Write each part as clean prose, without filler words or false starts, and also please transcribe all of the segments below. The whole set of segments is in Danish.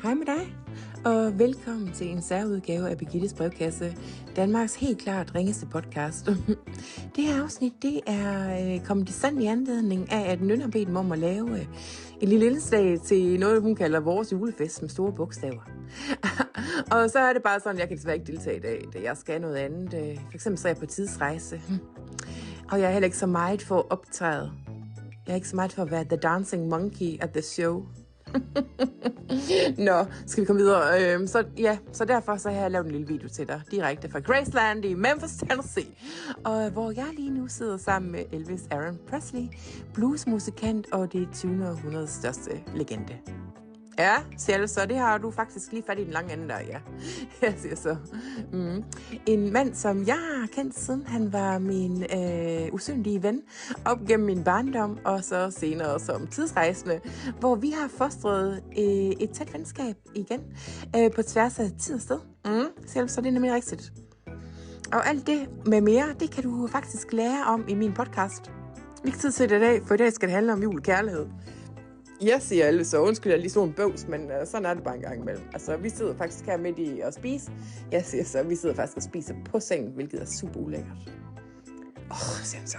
Hej med dig, og velkommen til en særudgave af Birgittes brevkasse, Danmarks helt klart ringeste podcast. Det her afsnit, det er kommet i stand i anledning af, at Nynne har bedt mig om at lave et lille indslag til noget, hun kalder vores julefest med store bogstaver. Og så er det bare sådan, jeg kan desværre ikke deltage i dag, da jeg skal noget andet. For eksempel så er jeg på tidsrejse, og jeg er heller ikke så meget for at optræde. Jeg er ikke så meget for at være the dancing monkey at the show. Nå, skal vi komme videre? Så derfor så har jeg lavet en lille video til dig, direkte fra Graceland i Memphis, Tennessee. Og hvor jeg lige nu sidder sammen med Elvis Aaron Presley, bluesmusikant og det 20. århundredes største legende. Ja, siger du så, det har du faktisk lige fat i den lange ende der, ja. Jeg siger så. En mand, som jeg har kendt siden han var min usynlige ven, op gennem min barndom, og så senere som tidsrejsende, hvor vi har fostret et tæt venskab igen, på tværs af tid og sted. Siger du så, det er nemlig rigtigt. Og alt det med mere, det kan du faktisk lære om i min podcast. Ikke tid til det i dag, for i dag skal det handle om julekærlighed. Jeg siger alle så, undskyld, jeg lige så en bøvs, men sådan er det bare en gang imellem. Altså, vi sidder faktisk her midt i at spise. Jeg siger så, vi sidder faktisk og spiser på sengen, hvilket er super ulækkert. Siger han så.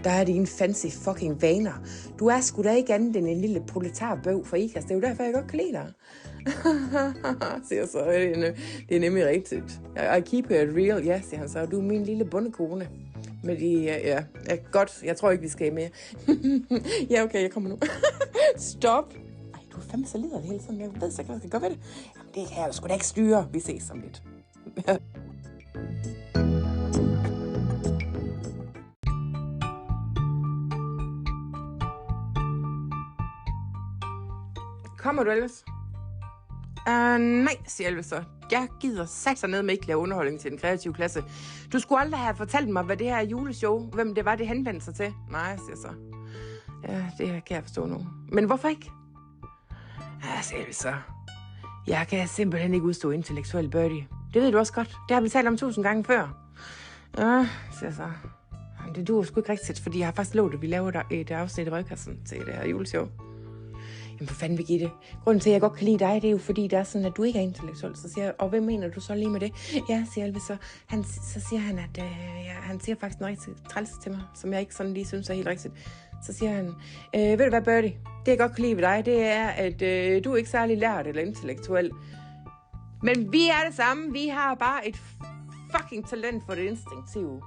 Der er dine fancy fucking vaner. Du er sgu da ikke andet end en lille proletarbøv for Ikast. Det er jo derfor, jeg godt kan lide dig. Siger så, det er nemlig rigtigt. I keep it real, ja, siger han så. Du er min lille bondekone. Men ja, godt. Jeg tror ikke, vi skal mere. Ja, okay, jeg kommer nu. Stop. Ej, du er fandme så liderlig hele tiden. Jeg ved så ikke, hvad jeg skal gøre ved det. Jamen, det kan jeg sgu da ikke styre. Vi ses om lidt. Kommer du, Elvis? Nej, siger Elvis så. Jeg gider sætte ned med ikke lave underholdning til den kreative klasse. Du skulle aldrig have fortalt mig, hvad det her juleshow, hvem det var, det henvendte sig til. Nej, siger så. Ja, det kan jeg forstå nu. Men hvorfor ikke? Ja, siger Elvis så. Jeg kan simpelthen ikke udstå intellektuel birdie. Det ved du også godt. Det har vi talt om 1000 gange før. Ja, siger så. Det duer sgu ikke rigtigt, fordi jeg har faktisk lovet, at vi laver et afsnit i brevkassen til det her juleshow. Jamen for fanden, Birgitte. Grunden til, at jeg godt kan lide dig, det er jo fordi, det er sådan, at du ikke er intellektuel. Så siger jeg, og hvad mener du så lige med det? Ja, siger Elvis så. Så siger han, at han siger faktisk noget rigtig træls til mig, som jeg ikke sådan lige synes er helt rigtigt. Så siger han, ved du hvad, Birdie? Det jeg godt kan lide ved dig, det er, at du er ikke særlig lært eller intellektuel. Men vi er det samme. Vi har bare et fucking talent for det instinktive.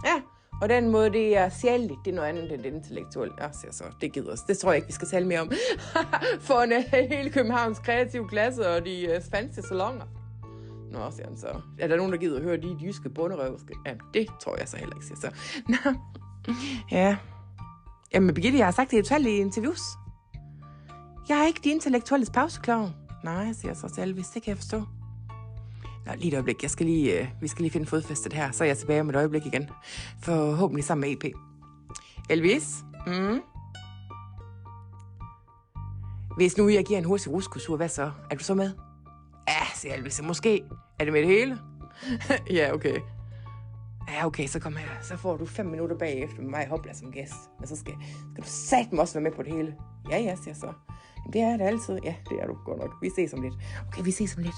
Ja. Og den måde, det er sjældent, det er noget andet end det intellektuelle. Ja, siger så, det gider os. Det tror jeg ikke, vi skal tale mere om. For hele Københavns kreative klasse og de fancy salonger. Nå, siger han så. Er der nogen, der gider at høre de jyske bunderøvske? Ja, det tror jeg så heller ikke, siger så. Nå, ja. Jamen, Birgitte, jeg har sagt det i utallige interviews. Jeg er ikke de intellektuelles pauseklovn. Nej, siger så til Elvis, det kan jeg forstå. Nå, lige et øjeblik. Vi skal lige finde fodfæstet her, så er jeg tilbage om et øjeblik igen. Forhåbentlig sammen med EP. Elvis? Hvis nu jeg giver en hurtig ruskusur, hvad så? Er du så med? Ja, siger Elvis. Måske. Er det med det hele? Ja, okay. Ja, okay, så kom her. Så får du 5 minutter bagefter med mig hopla som gæst. Men så skal du satme også være med på det hele. Ja, siger så. Det er det altid. Ja, det er du godt nok. Vi ses om lidt. Okay, vi ses om lidt.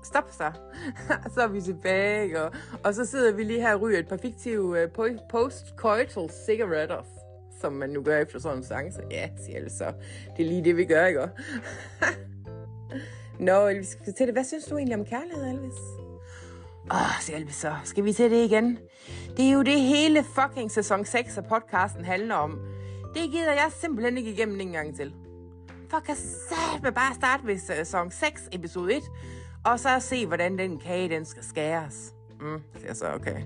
Stop så. Så er vi tilbage, og så sidder vi lige her og ryger et par fiktive post-coital cigaretter, som man nu gør efter sådan en seance. Ja, siger Elvis så. Det er lige det, vi gør, ikke? Nå, Elvis, skal vi til det? Hvad synes du egentlig om kærlighed, Elvis? Siger Elvis så. Skal vi til det igen? Det er jo det hele fucking sæson 6 af podcasten handler om. Det gider jeg simpelthen ikke igennem en gang til. For kan satme bare starte ved sæson 6, episode 1, og så se, hvordan den kage, den skal skæres. Siger så, okay.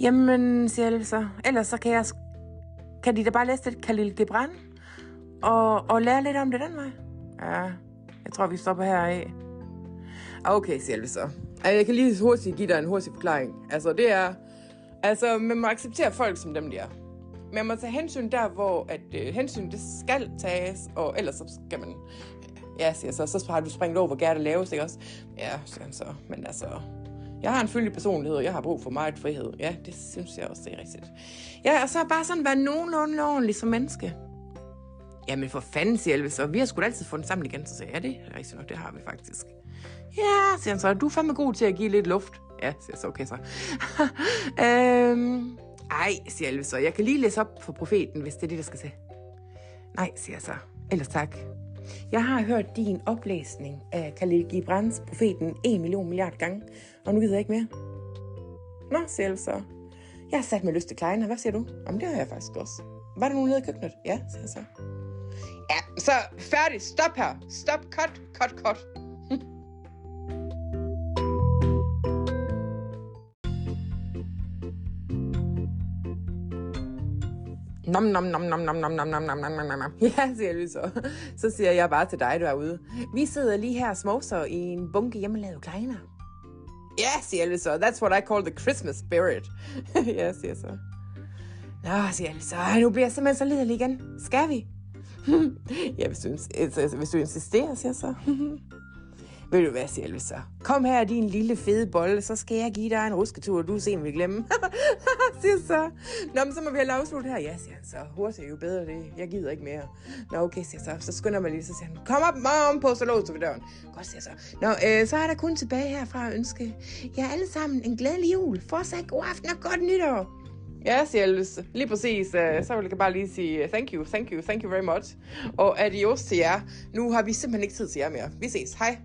Jamen, siger Elvis så. Ellers så kan de da bare læse lidt Khalil Gibran, og lære lidt om det den vej. Ja, jeg tror, vi stopper her af. Okay, siger Elvis så. Jeg kan lige hurtigt give dig en hurtig forklaring. Altså, det er... Altså, man må acceptere folk som dem, de er. Man må tage hensyn der, hvor hensyn det skal tages, og ellers så skal man Ja, siger jeg så har du springet over, hvor gerne det laves, ikke også? Ja, siger han så. Men altså, jeg har en fyldig personlighed, og jeg har brug for meget frihed. Ja, det synes jeg også, det er rigtigt. Ja, og så bare sådan være nogenlunde ordentlig som menneske. Jamen for fanden, siger Elvis, og vi har sgu da altid fundet sammen igen. Så siger jeg, ja, det er rigtigt nok, det har vi faktisk. Ja, siger han så, du er fandme god til at give lidt luft. Ja, siger jeg så, okay så. Ej, siger Elvis så, jeg kan lige læse op for profeten, hvis det er det, der skal til. Nej, siger jeg så, ellers tak. Jeg har hørt din oplæsning af Khalil Gibran's Profeten 1 million milliard gange, og nu gider jeg ikke mere. Nå, siger Elvis så. Jeg har sat mig lyst til kleiner, hvad siger du? Jamen, det har jeg faktisk også. Var der nogen nede i køkkenet? Ja, siger jeg så. Ja, så færdig. Stop her. Stop. Cut. Nom. Ja, siger Elvis så. Så siger jeg bare til dig derude. Vi sidder lige her og smovser i en bunke hjemmelavet kleiner. Ja, siger Elvis så. That's what I call the Christmas spirit. Ja, siger så. Nå, siger Elvis så. Nu bliver jeg simpelthen så liderlig igen. Skal vi? Ja, hvis du insisterer, siger så. Ved du hvad, siger Elvis så? Kom her, din lille fede bolle, så skal jeg give dig en rusketur, du se, om vi glemmer. Siger så. Nå, men så må vi have afsluttet her. Ja, siger han så. Hurtigt jo bedre det. Jeg gider ikke mere. Nå, okay, siger så. Så skynder mig lige, så siger han. Kom op, mom, på, så låser vi døren. Godt, siger så. Nå, så er der kun tilbage herfra at ønske jer alle sammen en glædelig jul. Fortsat god aften og godt nytår. Ja, siger Elvis. Lige præcis. Så vil jeg bare lige sige thank you very much. Og adios til jer. Nu har vi simpelthen ikke tid til jer mere. Vi ses. Hej.